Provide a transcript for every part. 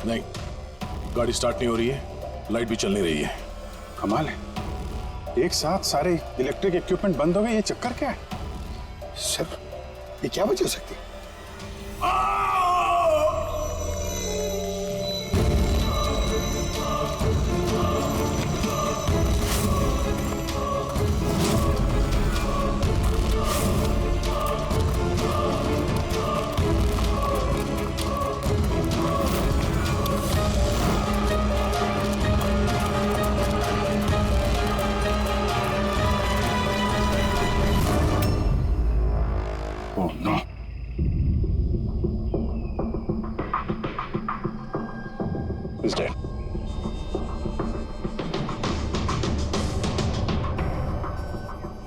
नहीं, गाड़ी स्टार्ट नहीं हो रही है, लाइट भी चल नहीं रही है। कमाल है, एक साथ सारे इलेक्ट्रिक इक्विपमेंट बंद हो गए, ये चक्कर क्या है? सर, ये क्या वजह हो सकती है? Oh no, He's dead.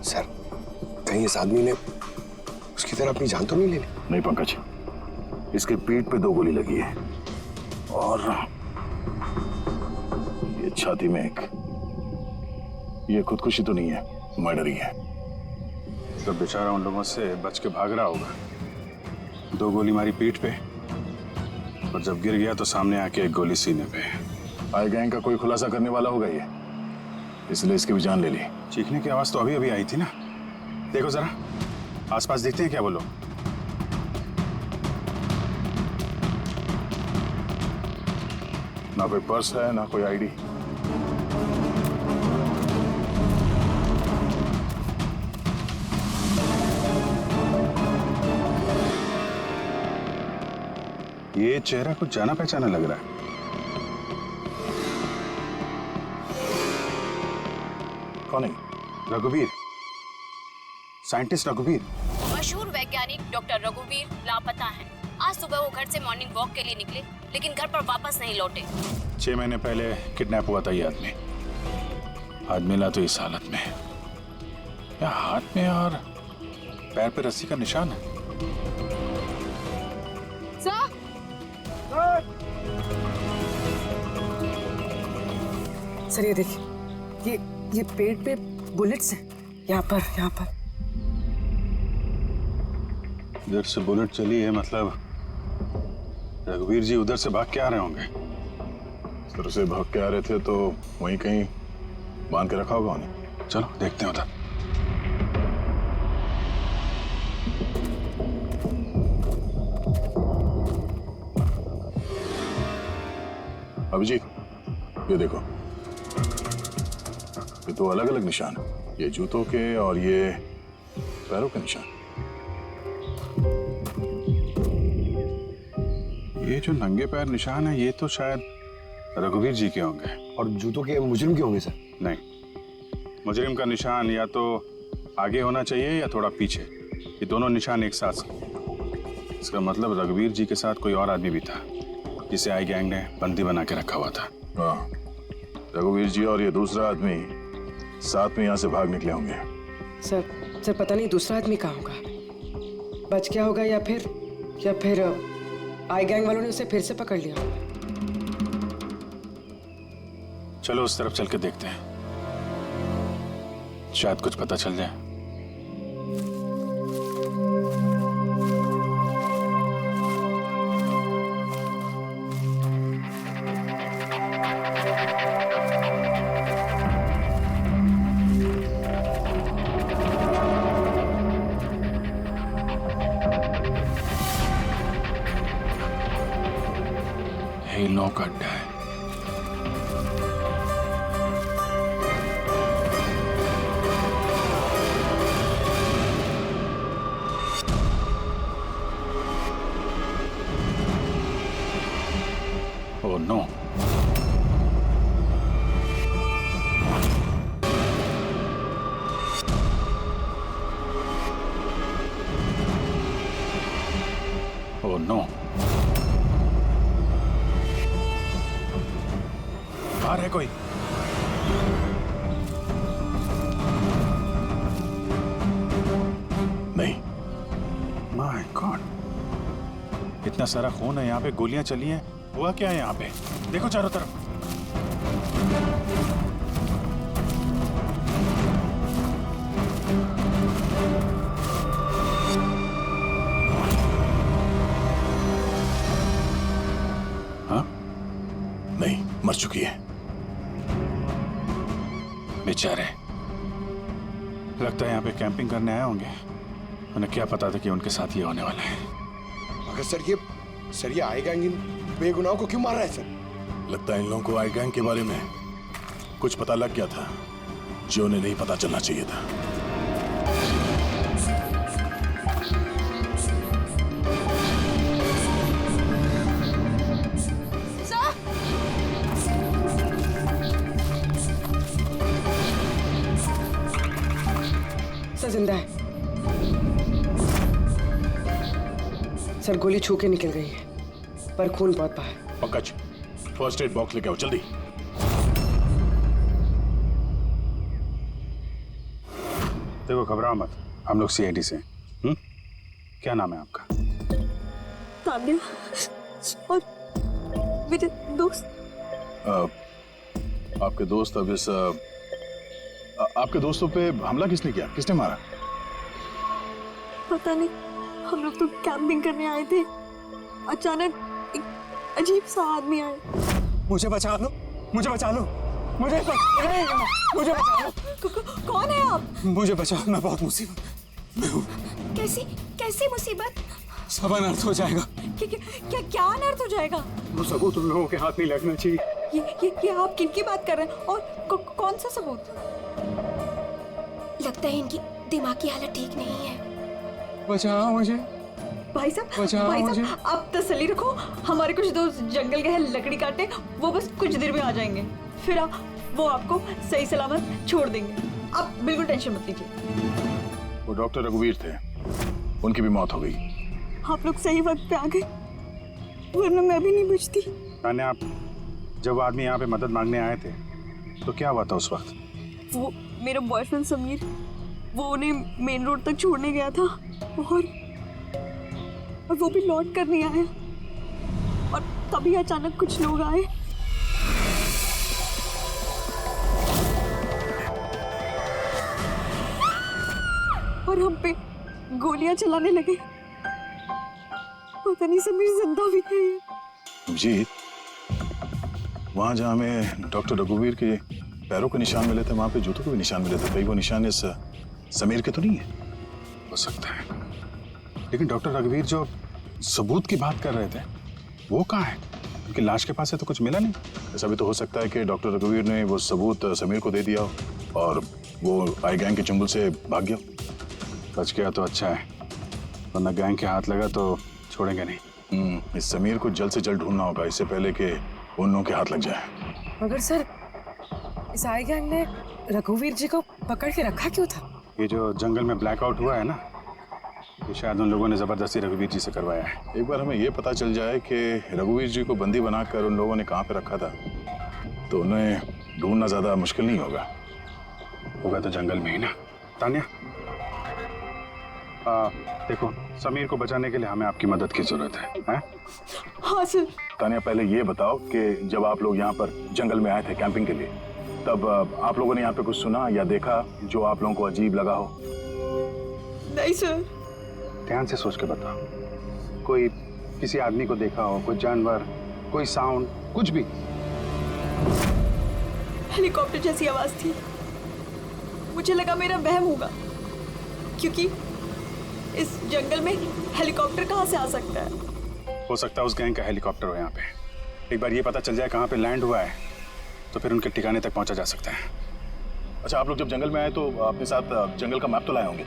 Sir, कहीं इस आदमी ने उसकी तरह अपनी जान तो नहीं ले ली? नहीं पंकज, इसके पीठ पे 2 गोली लगी है और ये छाती में एक। ये खुदकुशी तो नहीं है, मर्डर ही है। तो बेचारा उन लोगों से बच के भाग रहा होगा। 2 गोली मारी पीठ पे और जब गिर गया तो सामने आके 1 गोली सीने पे। आई गैंग का कोई खुलासा करने वाला होगा ये, इसलिए इसकी भी जान ले ली। चीखने की आवाज तो अभी अभी आई थी ना। देखो जरा आसपास देखते हैं क्या वो लोग। ना कोई पर्स है ना कोई आईडी। ये चेहरा कुछ जाना पहचाना लग रहा है। कौन है? रघुवीर, साइंटिस्ट रघुवीर। मशहूर वैज्ञानिक डॉक्टर रघुवीर लापता हैं। आज सुबह वो घर से मॉर्निंग वॉक के लिए निकले, लेकिन घर पर वापस नहीं लौटे। 6 महीने पहले किडनैप हुआ था ये आदमी। आज मिला तो इस हालत में। या हाथ में और पैर पे रस्सी का निशान है। सर ये देखिए, ये पेट पे बुलेट्स हैं, यहाँ पर। इधर से बुलेट चली है, मतलब रघुवीर जी उधर से भाग के आ रहे होंगे। सर से भाग के आ रहे थे तो वहीं कहीं बांध के रखा होगा उन्हें। चलो देखते हैं उधर। अभिजीत, ये देखो, ये 2 अलग अलग निशान है, ये जूतों के और ये पैरों के निशान। ये जो नंगे पैर निशान है ये तो शायद रघुवीर जी के होंगे। और जूतों के मुजरिम के होंगे सर? नहीं, मुजरिम का निशान या तो आगे होना चाहिए या थोड़ा पीछे। ये दोनों निशान एक साथ। इसका मतलब रघुवीर जी के साथ कोई और आदमी भी था जिसे आई गैंग ने बंदी बना के रखा हुआ था। हाँ, रघुवीर जी और ये दूसरा आदमी साथ में यहाँ से भाग निकले होंगे। सर पता नहीं दूसरा आदमी कहाँ होगा, बच गया होगा या फिर आई गैंग वालों ने उसे फिर से पकड़ लिया होगा। चलो उस तरफ चल के देखते हैं, शायद कुछ पता चल जाए। हिलों का अड्डा है। Oh no. Oh no. बाहर है कोई? नहीं। माय गॉड, इतना सारा खून है यहाँ पे, गोलियां चली हैं। हुआ क्या है यहाँ पे? देखो चारों तरफ। हाँ, मर चुकी है। बेचारे, लगता है यहाँ पे कैंपिंग करने आए होंगे। उन्हें क्या पता था कि उनके साथ ये होने वाला है। मगर सर ये आई गैंग इन बेगुनाहों को क्यों मार रहा है सर? लगता है इन लोगों को आई गैंग के बारे में कुछ पता लग गया था जो उन्हें नहीं पता चलना चाहिए था। सर जिंदा है। सर गोली छू के निकल गई है, पर खून बहुत बहा है। पंकज, फर्स्ट एड बॉक्स लेके आओ जल्दी। देखो, घबराओ मत, हम लोग सीआईडी से हैं। क्या नाम है आपका? तान्या और मेरे दोस्त। आपके दोस्त अब इस आपके दोस्तों पे हमला किसने किया? किसने मारा? पता नहीं, हम लोग तो कैंपिंग करने आए थे, अचानक एक अजीब सा आदमी आया। मुझे बचा लो, मुझे बचा लो, मुझे बचा लो। कौन है आप? मुझे बचाओ, मैं बहुत मुसीबत में हूँ। कैसी मुसीबत? सब अनर्थ हो जाएगा। क्या अनर्थ हो जाएगा? वो सबूत उन लोगों के हाथ नहीं लगना चाहिए। ये आप किनकी बात कर रहे हैं और कौन सा सबूत? लगता है इनकी दिमाग की हालत ठीक नहीं है। बचाओ मुझे। भाई साहब, आप तसल्ली रखो, हमारे कुछ दोस्त जंगल गए हैं लकड़ी काटने, वो बस कुछ देर में आ जाएंगे, फिर वो आपको सही सलामत छोड़ देंगे। आप बिल्कुल टेंशन मत लीजिए। वो डॉक्टर रघुवीर थे, उनकी भी मौत हो गई। आप लोग सही वक्त पे आ गए, वरना मैं भी नहीं बचती। तान्या, आप जब आदमी यहाँ पे मदद मांगने आए थे तो क्या हुआ था उस वक्त? वो मेरा बॉयफ्रेंड समीर, वो उन्हें मेन रोड तक छोड़ने गया था और वो भी लौट कर नहीं आया, और तभी अचानक कुछ लोग आए। और हम पे गोलियां चलाने लगे। पता नहीं समीर जिंदा भी है। जीत, वहां जहां हमें डॉक्टर रघुवीर के पैरों के निशान मिले थे, वहां पे जूतों के भी निशान मिले थे। कहीं वो निशान इस समीर के तो नहीं है? हो सकता है, लेकिन डॉक्टर रघुवीर जो सबूत की बात कर रहे थे वो कहाँ है? उनकी लाश के पास है तो कुछ मिला नहीं। ऐसा भी तो हो सकता है कि डॉक्टर रघुवीर ने वो सबूत समीर को दे दिया हो और वो आई गैंग के चंगुल से भाग गया। बच गया तो अच्छा है, वरना गैंग के हाथ लगा तो छोड़ेंगे नहीं। इस समीर को जल्द से जल्द ढूंढना होगा, इससे पहले कि उन लोगों के हाथ लग जाए। मगर सर, इस आई गैंग ने रघुवीर जी को पकड़ के रखा क्यों था? ये जो जंगल में ब्लैकआउट हुआ है ना, ये शायद उन लोगों ने जबरदस्ती रघुवीर जी से करवाया है। एक बार हमें ये पता चल जाए कि रघुवीर जी को बंदी बनाकर उन लोगों ने कहाँ पे रखा था, तो उन्हें ढूंढना ज्यादा मुश्किल नहीं होगा। होगा तो जंगल में ही ना। तान्या, देखो, समीर को बचाने के लिए हमें आपकी मदद की जरूरत है? हाँ सर। तान्या, पहले ये बताओ कि जब आप लोग यहाँ पर जंगल में आए थे कैंपिंग के लिए, तब आप लोगों ने यहाँ पे कुछ सुना या देखा जो आप लोगों को अजीब लगा हो? नहीं सर। ध्यान से सोच के बताओ। कोई किसी आदमी को देखा हो, कोई जानवर, कोई साउंड, कुछ भी? हेलीकॉप्टर जैसी आवाज थी, मुझे लगा मेरा वहम होगा, क्योंकि इस जंगल में हेलीकॉप्टर कहाँ से आ सकता है? हो सकता है उस गैंग का हेलीकॉप्टर हो यहाँ पे। एक बार ये पता चल जाए कहाँ पे लैंड हुआ है तो फिर उनके ठिकाने तक पहुँचा जा सकता है। अच्छा, आप लोग जब जंगल में आए तो अपने साथ जंगल का मैप तो लाए होंगे?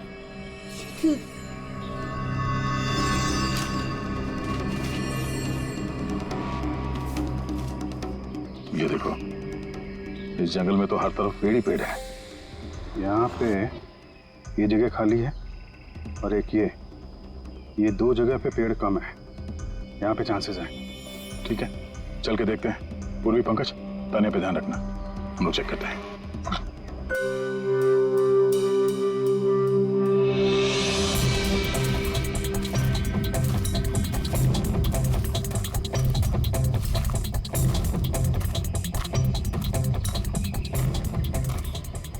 ये देखो, इस जंगल में तो हर तरफ पेड़ ही पेड़ है। यहाँ पे ये जगह खाली है और एक ये दो जगह पे पेड़ कम है, यहाँ पे चांसेस हैं। ठीक है, चल के देखते हैं। पूर्वी, पंकज, तान्या पे ध्यान रखना, हम लोग चेक करते हैं।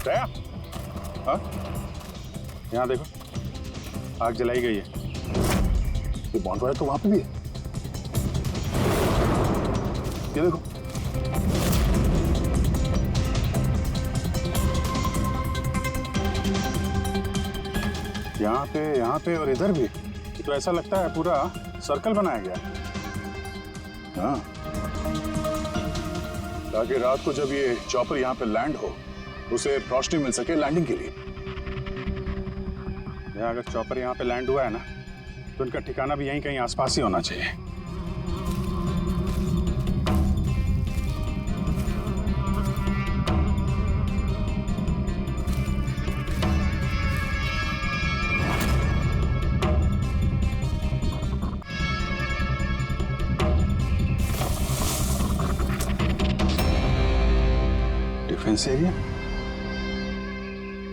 दया, हाँ, यहाँ देखो, आग जलाई गई है। ये बॉन्डफायर तो वहां पे भी है। ये देखो, यहाँ पे और इधर भी। तो ऐसा लगता है पूरा सर्कल बनाया गया है। हाँ, ताकि रात को जब ये चॉपर यहाँ पे लैंड हो उसे रोशनी मिल सके लैंडिंग के लिए। अगर चॉपर यहाँ पे लैंड हुआ है ना, तो उनका ठिकाना भी यहीं कहीं आसपास ही होना चाहिए। Defence area?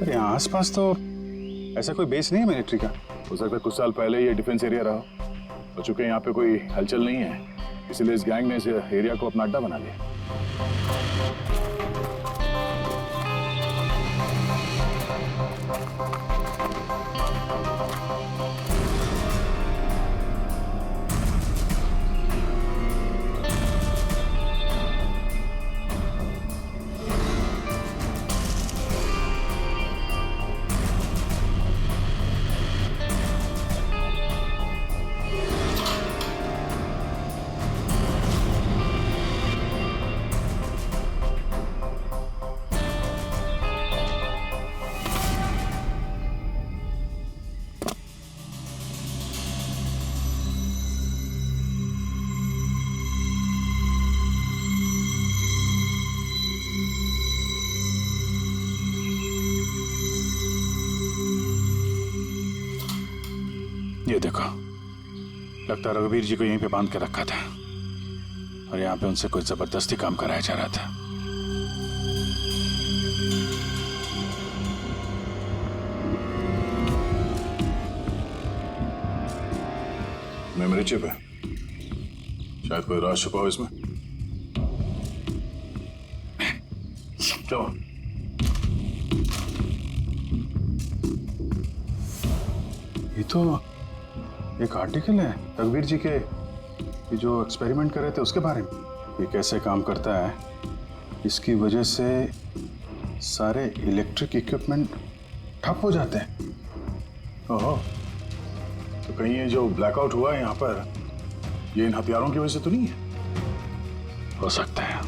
अरे यहाँ आसपास तो ऐसा कोई बेस नहीं है मिलिट्री का। हो सकता है कुछ साल पहले ये डिफेंस एरिया रहा हो चुके यहाँ पे कोई हलचल नहीं है, इसलिए इस गैंग ने इस एरिया को अपना अड्डा बना लिया। ये देखो, लगता है रघुवीर जी को यहीं पे बांध के रखा था और यहाँ पे उनसे कोई जबरदस्ती काम कराया जा रहा था। मेमोरी चिप है, शायद कोई राज छुपा हो इसमें। चलो ये तो एक आर्टिकल है रघुवीर जी के, ये जो एक्सपेरिमेंट कर रहे थे उसके बारे में। ये कैसे काम करता है, इसकी वजह से सारे इलेक्ट्रिक इक्विपमेंट ठप हो जाते हैं। ओहो, तो कहीं ये जो ब्लैकआउट हुआ है यहाँ पर, ये इन हथियारों की वजह से तो नहीं है? हो सकता है।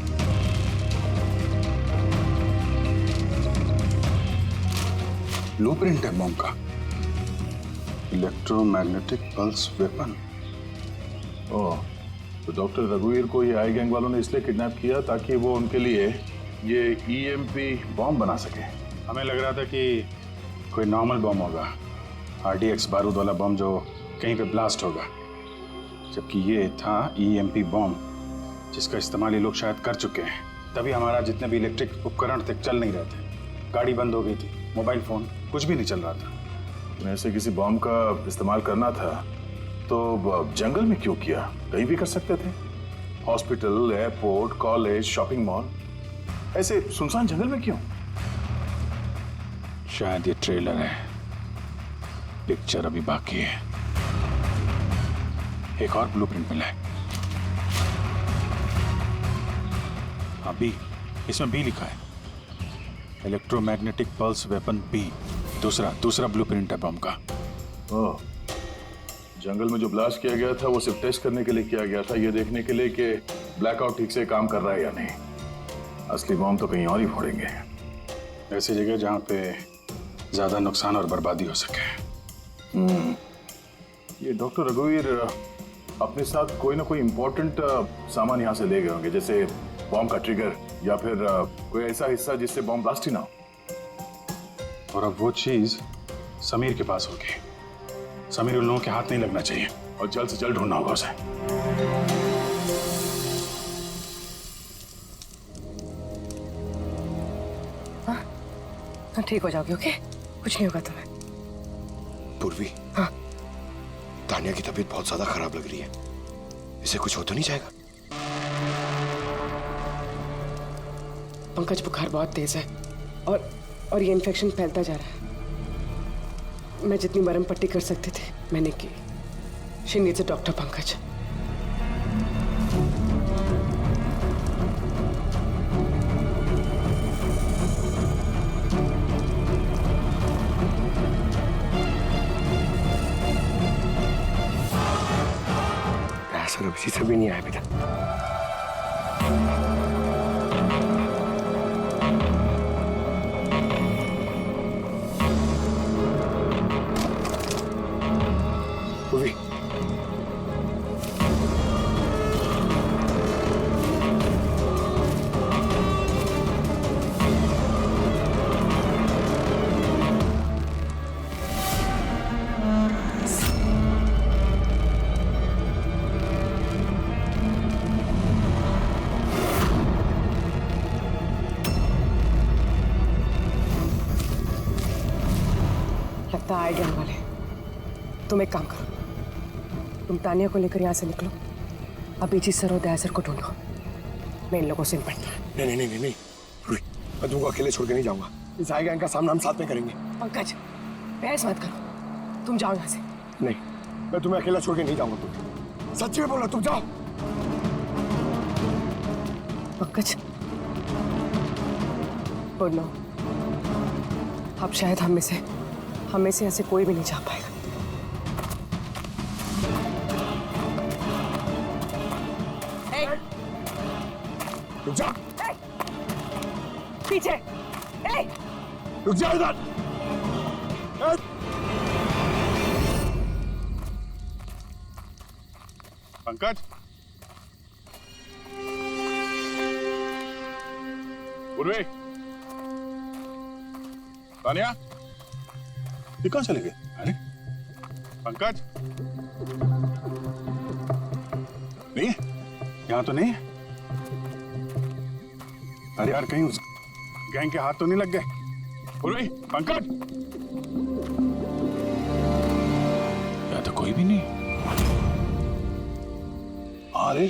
ब्लूप्रिंट है बॉम्ब का, इलेक्ट्रोमैग्नेटिक पल्स वेपन। ओह, तो डॉक्टर रघुवीर को ये आई गैंग वालों ने इसलिए किडनैप किया ताकि वो उनके लिए ये ईएमपी बॉम्ब बना सके। हमें लग रहा था कि कोई नॉर्मल बॉम्ब होगा, आरडीएक्स बारूद वाला बॉम्ब जो कहीं पे ब्लास्ट होगा, जबकि ये था ईएमपी बॉम्ब जिसका इस्तेमाल ये लोग शायद कर चुके हैं। तभी हमारा जितने भी इलेक्ट्रिक उपकरण थे चल नहीं रहे थे, गाड़ी बंद हो गई थी, मोबाइल फोन कुछ भी नहीं चल रहा था। ऐसे किसी बॉम्ब का इस्तेमाल करना था तो जंगल में क्यों किया? कहीं भी कर सकते थे, hospital, airport, college, shopping mall, ऐसे सुनसान जंगल में क्यों? शायद ये ट्रेलर है, पिक्चर अभी बाकी है। एक और ब्लूप्रिंट मिला है। हाँ, बी, इसमें बी लिखा है, इलेक्ट्रोमैग्नेटिक पल्स वेपन बी। दूसरा ब्लूप्रिंट है बम का। ओह, जंगल में जो ब्लास्ट किया गया था वो सिर्फ टेस्ट करने के लिए किया गया था, ये देखने के लिए कि ब्लैकआउट ठीक से काम कर रहा है या नहीं। असली बम तो कहीं और ही फोड़ेंगे, ऐसी जगह जहाँ पे ज्यादा नुकसान और बर्बादी हो सके। ये डॉक्टर रघुवीर अपने साथ कोई ना कोई इम्पोर्टेंट सामान यहाँ से ले गए होंगे, जैसे बॉम्ब का ट्रिगर या फिर कोई ऐसा हिस्सा जिससे बॉम्ब ब्लास्ट ही ना हो। और अब वो चीज समीर के पास होगी। समीर उन लोगों के हाथ नहीं लगना चाहिए और जल्द से जल्द ढूंढना होगा उसे। हाँ, ठीक हो जाओगे, ओके? कुछ नहीं होगा तुम्हें। पूर्वी, हाँ, तानिया की तबीयत बहुत ज्यादा खराब लग रही है, इसे कुछ हो तो नहीं जाएगा? पंकज, बुखार बहुत तेज है और ये इन्फेक्शन फैलता जा रहा है। मैं जितनी मरहम पट्टी कर सकती थी मैंने की। She needs a doctor, Pankaj. Sir अभी से भी नहीं आया बेटा। पूर्वी, लगता है आइडिया वाले। तुम एक काम करो, तुम तानिया को लेकर यहाँ से निकलो, अभिजीत सर और दया सर को ढूंढो। मैं इन लोगों से निपटता हूँ। नहीं नहीं नहीं नहीं, पूर्वी, मैं तुमको अकेले छोड़ के नहीं जाऊंगा। इस आई गैंग का सामना हम साथ में करेंगे। पंकज, बहस मत करो, तुम जाओ यहाँ से। नहीं, मैं तुम्हें अकेला छोड़ के नहीं जाऊंगा। तुम सच्ची में बोला, तुम जाओ। पंकज, और नो, अब शायद हम में से ऐसे कोई भी नहीं जा पाएगा। रुक जा, पीछे, रुक जा इधर। पंकज, उर्वे, तानिया, ये कहाँ चले गए? अरे पंकज, नहीं है? यहाँ तो नहीं है। अरे यार, कहीं उस गैंग के हाथ तो नहीं लग गए? उर्वे, पंकज, यहाँ तो कोई भी नहीं। अरे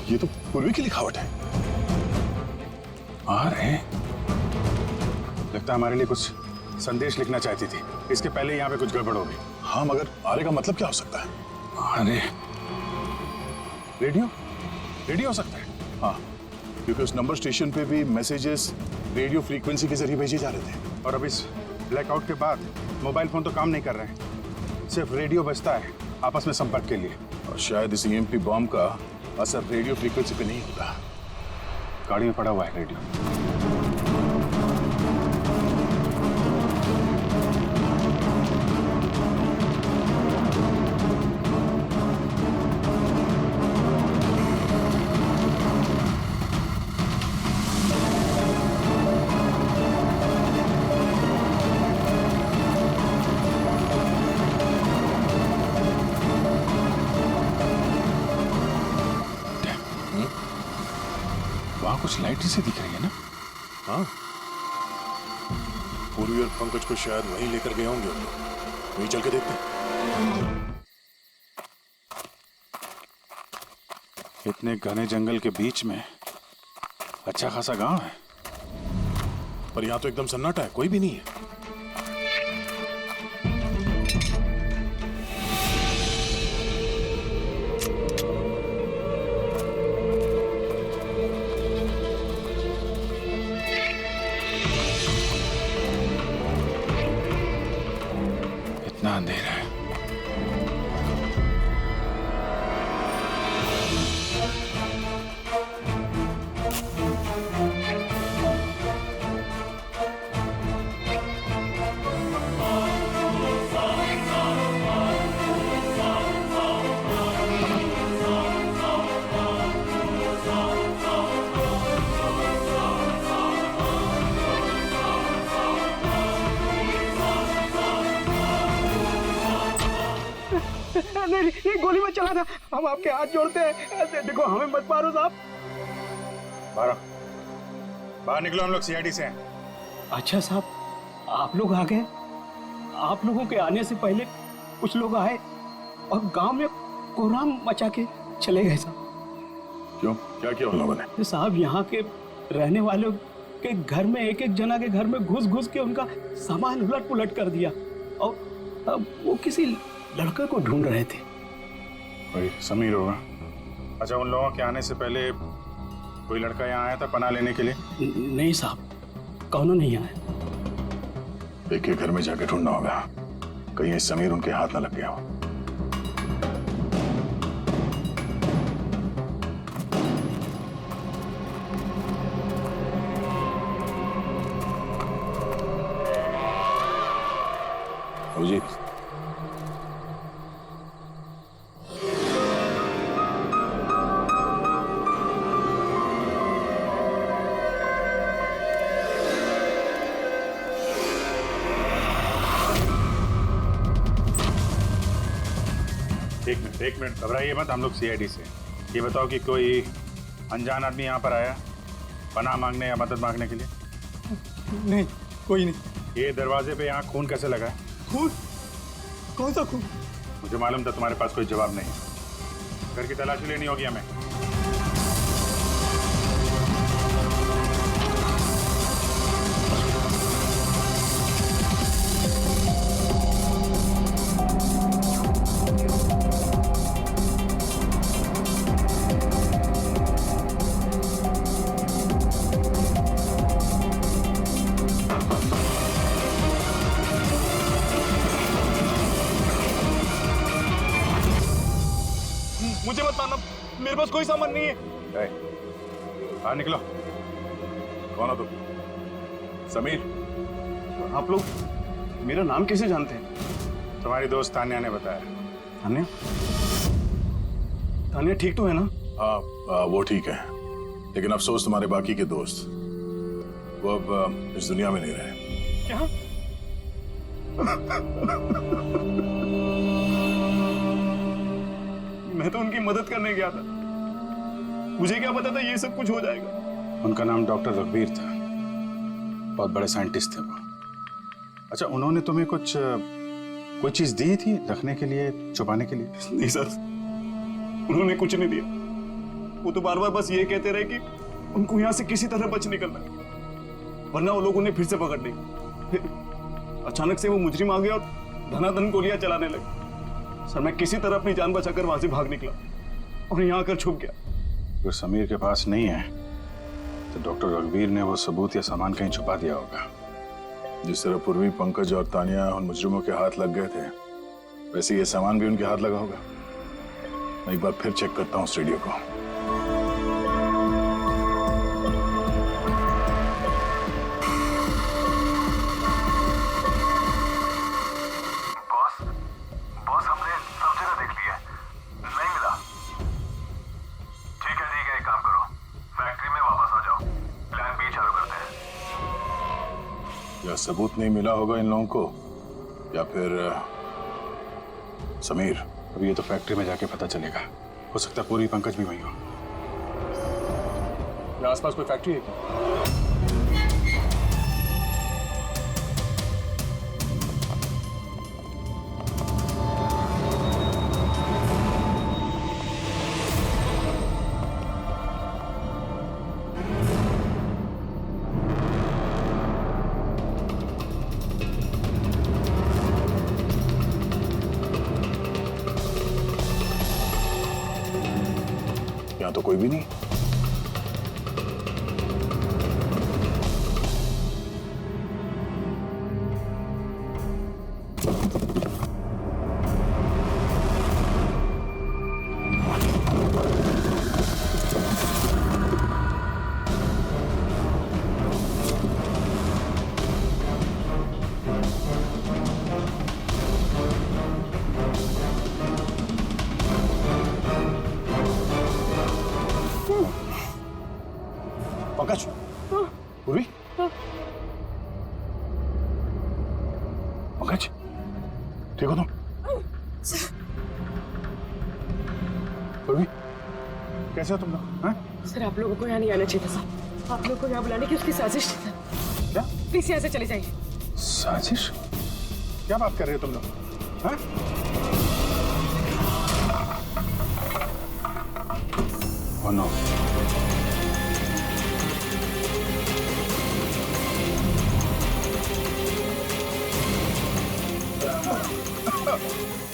ये तो पूर्वी की लिखावट है। आ रहे, लगता है हमारे लिए कुछ संदेश लिखना चाहती थी। इसके पहले यहाँ पे कुछ गड़बड़ हो गई। हाँ, मगर आरे का मतलब क्या हो सकता है? अरे रेडियो, रेडियो हो सकता है। हाँ, क्योंकि उस नंबर स्टेशन पे भी मैसेजेस रेडियो फ्रीक्वेंसी के जरिए भेजे जा रहे थे। और अब इस ब्लैकआउट के बाद मोबाइल फोन तो काम नहीं कर रहे हैं, सिर्फ रेडियो बजता है आपस में संपर्क के लिए। और शायद इस ईएमपी बॉम्ब का असर रेडियो फ्रीक्वेंसी पे नहीं होता। गाड़ी में पड़ा हुआ है रेडियो। वहां कुछ लाइट से दिख रही है ना? हाँ, पूर्वी और पंकज को शायद वहीं लेकर गए होंगे। वहीं चल के देखते हैं। इतने घने जंगल के बीच में अच्छा खासा गांव है, पर यहाँ तो एकदम सन्नाटा है, कोई भी नहीं है। इतना अंधेरा है। नहीं, गोली मत चलाना, हम आपके हाथ जोड़ते हैं। देखो, हमें मत मारो साहब। बाहर बाहर निकलो, हम लोग सीआईडी से हैं। अच्छा साहब, आप लोग आ गए। आप लोगों के आने से पहले कुछ लोग आए और गांव में कोहराम मचा के चले गए साहब। क्यों, क्या किया उन लोगों ने? तो साहब, यहाँ के रहने वालों के घर में एक एक जना के घर में घुस घुस के उनका सामान उलट पुलट कर दिया। और अब वो किसी लड़के को ढूंढ रहे थे। वही समीर होगा। अच्छा, उन लोगों के आने से पहले कोई लड़का यहाँ आया था पनाह लेने के लिए? नहीं साहब, कौनो नहीं आया। एक एक घर में जाके ढूंढना होगा, कहीं समीर उनके हाथ न लग गया हो। एक मिनट, घबराइए मत, हम लोग सीआईडी से। ये बताओ कि कोई अनजान आदमी यहाँ पर आया पनाह मांगने या मदद मांगने के लिए? नहीं, कोई नहीं। ये दरवाजे पे यहाँ खून कैसे लगा है? खून? कौन सा खून? मुझे मालूम था तुम्हारे पास कोई जवाब नहीं है। घर की तलाशी लेनी होगी हमें। मुझे मत मारना, मेरे पास कोई सामान नहीं है। बाहर निकलो। कौन हो तुम? समीर? आप लोग मेरा नाम कैसे जानते हैं? तुम्हारी दोस्त तान्या ने बताया। तान्या? तान्या ठीक तो है ना? हाँ, वो ठीक है, लेकिन अफसोस तुम्हारे बाकी के दोस्त वो अब इस दुनिया में नहीं रहे। क्या? मैं तो उनकी मदद करने गया था, मुझे क्या पता था ये सब कुछ हो जाएगा। उनका नाम डॉक्टर रघुवीर था, बहुत बड़े साइंटिस्ट थे वो। अच्छा, उन्होंने तुम्हें कोई चीज दी थी रखने के लिए, छुपाने के लिए? नहीं सर, उन्होंने कुछ नहीं दिया। वो तो बार बार बस ये कहते रहे कि उनको यहाँ से किसी तरह बच निकलना है, वरना वो लोग उन्हें फिर से पकड़ लेंगे। फिर अचानक से वो मुजरिम आ गया और धनाधन गोलियां चलाने लगे। सर, मैं किसी तरह अपनी जान बचाकर वहां से भाग निकला और यहाँ आकर छुप गया। अगर समीर के पास नहीं है तो डॉक्टर रघुवीर ने वो सबूत या सामान कहीं छुपा दिया होगा। जिस तरह पूर्वी, पंकज और तानिया उन मुजरिमों के हाथ लग गए थे, वैसे ये सामान भी उनके हाथ लगा होगा। मैं एक बार फिर चेक करता हूँ उस रेडियो को। बॉस, हमने सब जगह देख लिया, नहीं मिला। ठीक है, एक काम करो, फैक्ट्री में वापस आ जाओ, प्लान बी चालू करते हैं। या सबूत नहीं मिला होगा इन लोगों को, या फिर समीर। अभी ये तो फैक्ट्री में जाके पता चलेगा। हो सकता है पूरी पंकज भी वहीं हो। आसपास कोई फैक्ट्री है क्या? यहाँ तो कोई भी नहीं। पंकज, पूर्वी, पंकज, ठीक हो तुम? पूर्वी, कैसे हो तुम लोग? हैं? सर, आप लोगों को यहाँ नहीं आना चाहिए था सर। आप लोगों को यहाँ बुलाने की उसकी साजिश थी सर। क्या प्लीज यहाँ से चले जाइए। साजिश? क्या बात कर रहे हो तुम लोग? हैं? Oh no.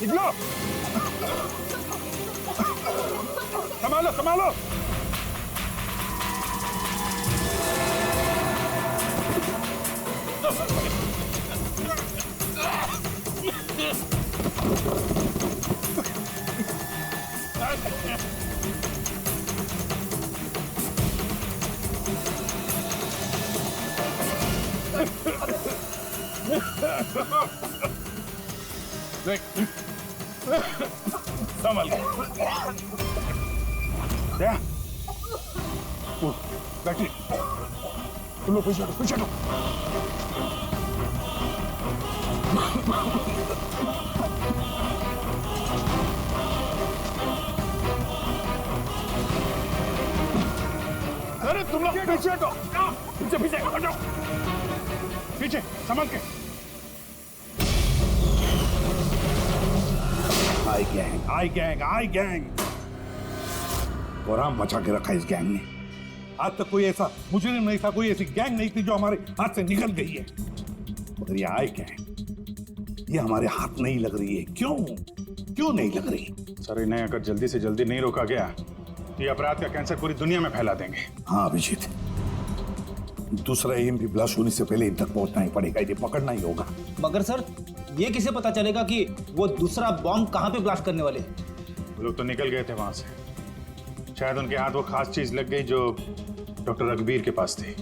निकलो! संभालो, संभालो! संभल के। दया, बैठिए। तुम लोग पीछे हटो, पीछे हटो। तुम लोग पीछे हटो, पीछे पीछे हटो, पीछे संभल के। आई गैंग कोराम मचा के रखा इस गैंग ने। आज तक कोई ऐसा मुजरिम नहीं था, कोई ऐसी गैंग नहीं थी जो हमारे हाथ से निकल गई है। मगर ये आई गैंग, ये हमारे हाथ नहीं लग रही है। क्यों नहीं लग रही? सर इन्हें अगर जल्दी से जल्दी नहीं रोका गया तो ये अपराध का कैंसर पूरी दुनिया में फैला देंगे। हाँ अभिजीत, दूसरा एम भी ब्लास्ट होने से पहले इन तक पहुंचना ही पड़ेगा, इन्हें पकड़ना ही होगा। मगर सर ये किसे पता चलेगा कि वो दूसरा बॉम्ब कहाँ पे ब्लास्ट करने वाले? वो लोग तो निकल गए थे वहां से, शायद उनके हाथ वो खास चीज लग गई जो डॉक्टर रघुवीर के पास थी।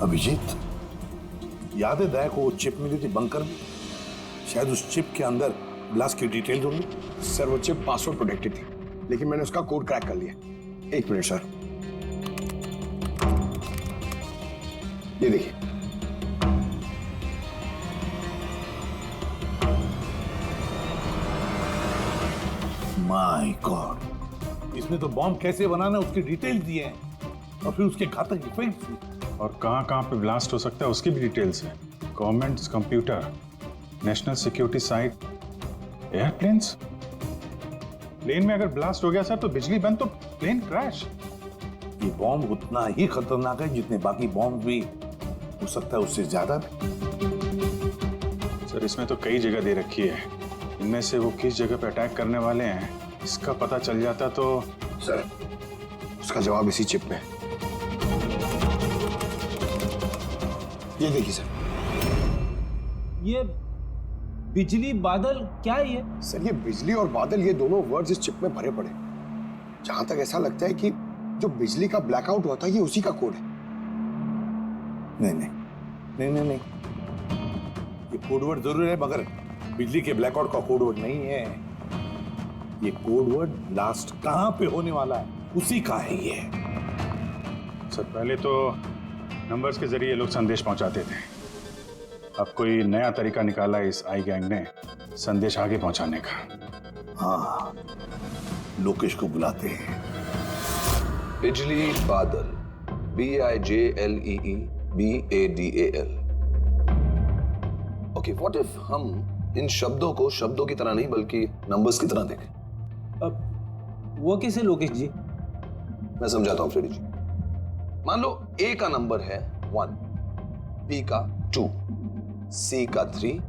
अभिजीत, याद है दया को वो चिप मिली थी बंकर में? शायद उस चिप के अंदर ब्लास्ट की डिटेल होंगी। सर वो चिप पासवर्ड प्रोटेक्टेड थी, लेकिन मैंने उसका कोड क्रैक कर लिया। एक मिनट सर, ये देखिए। माय गॉड, इसमें तो बॉम्ब कैसे बनाना है उसकी डिटेल दिए हैं और फिर उसके घातक इफेक्ट्स भी। और कहाँ पे ब्लास्ट हो सकता है उसकी भी डिटेल्स है। Government computer, national security site, airplanes. Plane में अगर ब्लास्ट हो गया सर तो बिजली बंद तो प्लेन क्रैश। ये बॉम्ब उतना ही खतरनाक है जितने बाकी बॉम्ब भी हो सकता है, उससे ज्यादा भी। सर इसमें तो कई जगह दे रखी है, इनमें से वो किस जगह पे अटैक करने वाले हैं इसका पता चल जाता तो। सर उसका जवाब इसी चिप में है। ये देखिए सर। ये बिजली बादल क्या है ये? सर ये बिजली और बादल, ये दोनों वर्ड्स इस चिप में भरे पड़े। जहां तक ऐसा लगता है कि जो बिजली का ब्लैकआउट हुआ था ये उसी का कोड है। नहीं, ये कोडवर्ड जरूर है मगर बिजली के ब्लैकआउट का कोडवर्ड नहीं है। ये कोडवर्ड ब्लास्ट कहां पे होने वाला है उसी का है ये। सर पहले तो नंबर्स के जरिए लोग संदेश पहुंचाते थे, अब कोई नया तरीका निकाला इस आई गैंग ने संदेश आगे पहुंचाने का। हाँ, लोकेश को बुलाते हैं। बिजली बादल, BIJLEEBADAL। ओके, व्हाट इफ हम इन शब्दों को शब्दों की तरह नहीं बल्कि नंबर्स की तरह देखें? अब वो कैसे लोकेश जी? मैं समझाता हूं फ्रेडी जी। मान लो A का नंबर है 1, B का 2, C का 3,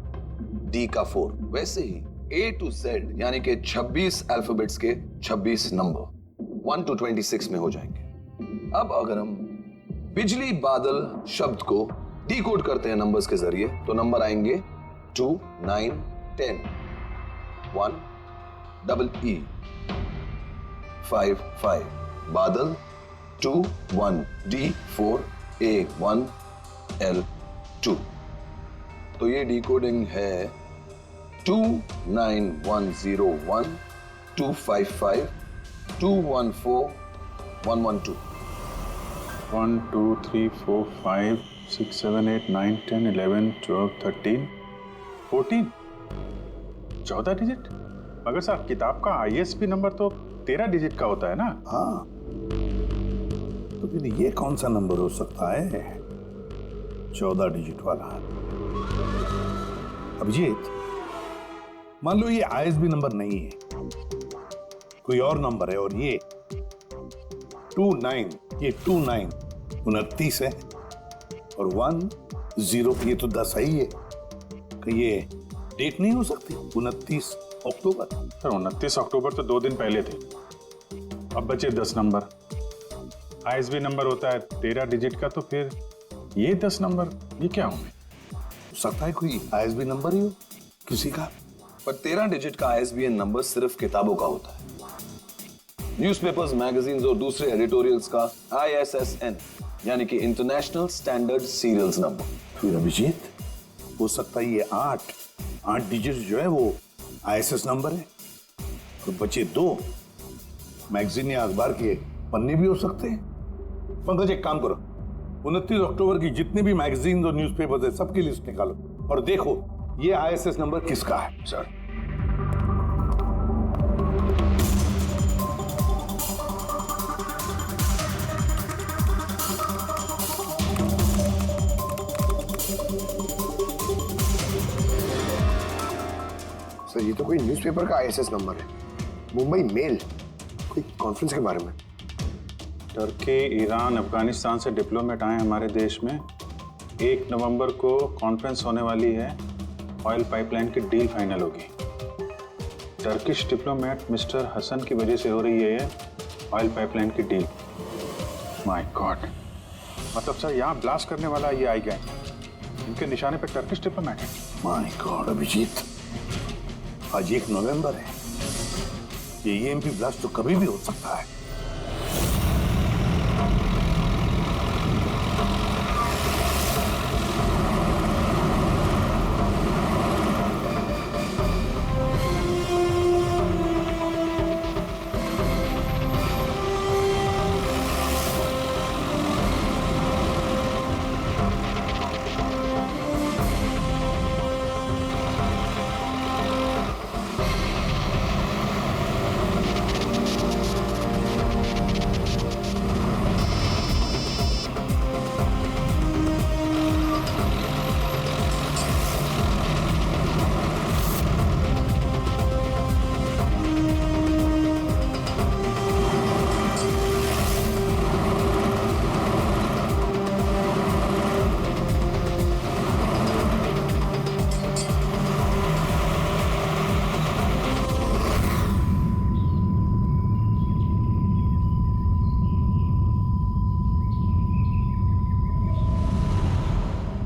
D का 4। वैसे ही A to Z यानी कि 26 अल्फाबेट्स के 26 नंबर 1 to 26 में हो जाएंगे। अब अगर हम बिजली बादल शब्द को डिकोड करते हैं नंबर्स के जरिए तो नंबर आएंगे 2, 9, 10, 1, EE, 5, 5, बादल 2, 1, D, 4, A, 1, L, 2। तो ये डिकोडिंग है 29101 255 214 112। 1 2 3 4 5 6 7 8 9 10 11 12 13 14 14 डिजिट। मगर सर किताब का ISB नंबर तो 13 डिजिट का होता है ना? हाँ, तो फिर ये कौन सा नंबर हो सकता है 14 डिजिट वाला? अभिजीत, मान लो ये ISB नंबर नहीं है, कोई और नंबर है और ये 29, ये 29 29 है और 10 ये तो 10 ही है। कि ये डेट नहीं हो सकती 29 अक्टूबर? सर 29 अक्टूबर तो 2 दिन पहले थे, अब बचे 10 नंबर। ISB नंबर होता है 13 डिजिट का, तो फिर ये 10 नंबर ये क्या होंगे? हो सकता है कोई ISB नंबर ही हो किसी का। पर 13 डिजिट का ISBN नंबर सिर्फ किताबों का होता है। न्यूज़पेपर्स, मैगजीन्स और दूसरे एडिटोरियल्स का ISSN यानी कि इंटरनेशनल स्टैंडर्ड सीरियल्स नंबर। फिर अभिजीत हो सकता है ये 8 डिजिट जो है वो ISS नंबर है तो बचे 2 मैगजीन या अखबार के पन्ने भी हो सकते हैं। पंकज एक काम करो, 29 अक्टूबर की जितने भी मैगजीन और न्यूज़पेपर्स है सबकी लिस्ट निकालो और देखो ये ISS नंबर किसका है। सर ये तो कोई न्यूज़पेपर का आईएसएस नंबर है। मुंबई मेल, कोई कॉन्फ्रेंस के बारे में। टर्की, ईरान, अफगानिस्तान से डिप्लोमेट आए हमारे देश में। 1 नवंबर को कॉन्फ्रेंस होने वाली है, ऑयल पाइपलाइन की डील फाइनल होगी। टर्किश डिप्लोमेट मिस्टर हसन की वजह से हो रही है ये ऑयल पाइपलाइन की डील। माय गॉड, मतलब सर यहाँ ब्लास्ट करने वाला ये आई गैंग, इनके निशाने पे टर्किश डिप्लोमेट है। माय गॉड अभिजीत, आज 1 नवंबर है। ये ईएमपी ब्लास्ट तो कभी भी हो सकता है।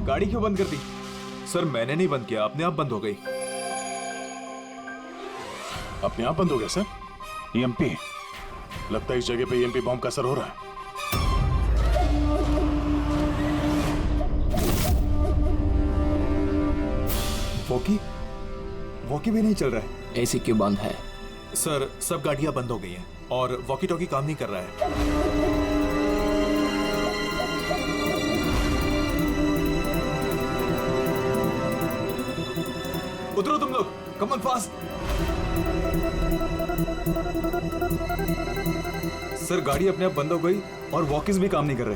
गाड़ी क्यों बंद कर दी? सर मैंने नहीं बंद किया, अपने आप बंद हो गई। अपने आप बंद हो गया सर? ईएमपी? लगता है इस जगह पे ईएमपी बॉम्ब का असर हो रहा है। वॉकी भी नहीं चल रहा है। एसी क्यों बंद है? सर सब गाड़ियां बंद हो गई हैं और वॉकी टॉकी काम नहीं कर रहा है। उतरो तुम लोग, कम ऑन फास्ट। सर गाड़ी अपने आप बंद हो गई और वॉकीज भी काम नहीं कर रहे।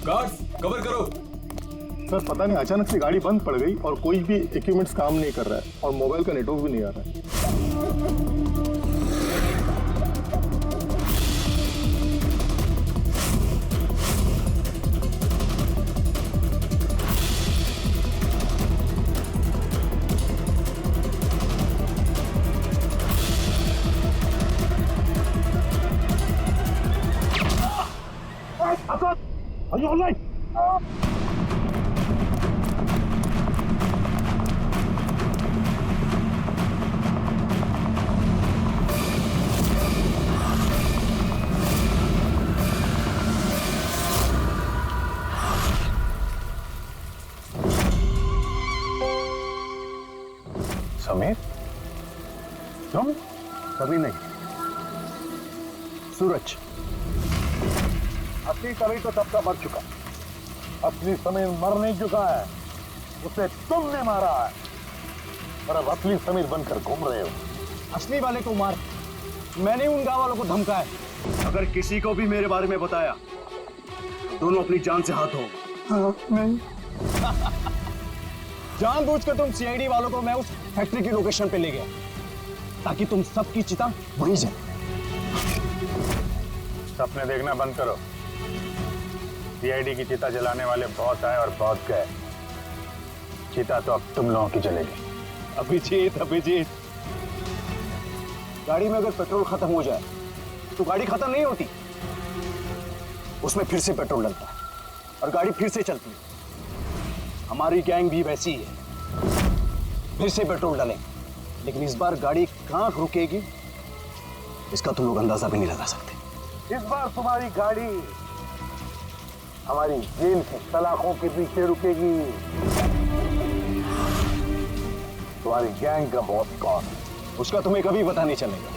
गार्ड्स कवर करो। सर पता नहीं अचानक से गाड़ी बंद पड़ गई और कोई भी इक्विपमेंट्स काम नहीं कर रहा है और मोबाइल का नेटवर्क भी नहीं आ रहा है। Are you all right? Sameer? तुम? कभी नहीं। सूरज, असली समीर तो सबका मर चुका। असली समीर मर नहीं चुका है, उसे तुमने मारा है और अब असली समीर बनकर घूम रहे हो। असली वाले को मार, मैंने उन गांव वालों को धमकाया। अगर किसी को भी मेरे बारे में बताया दोनों अपनी जान से हाथ धो। हाँ, नहीं। जानबूझकर तुम सीआईडी वालों को मैं उस फैक्ट्री की लोकेशन पे ले गया ताकि तुम सबकी चिता वहीं जाए। सपने देखना बंद करो। सीआईडी की चिता जलाने वाले बहुत आए और बहुत गए। चिता तो अब तुम लोगों की जलेगी। अभिजीत, गाड़ी में अगर पेट्रोल खत्म हो जाए तो गाड़ी खत्म नहीं होती, उसमें फिर से पेट्रोल डलता है और गाड़ी फिर से चलती है। हमारी गैंग भी वैसी ही है, फिर से पेट्रोल डालें, लेकिन इस बार गाड़ी कहां रुकेगी इसका तुम लोग अंदाजा भी नहीं लगा सकते। इस बार तुम्हारी गाड़ी हमारी जेल की सलाखों के पीछे रुकेगी। तुम्हारी गैंग का बॉस कौन है? उसका तुम्हें कभी पता नहीं चलेगा।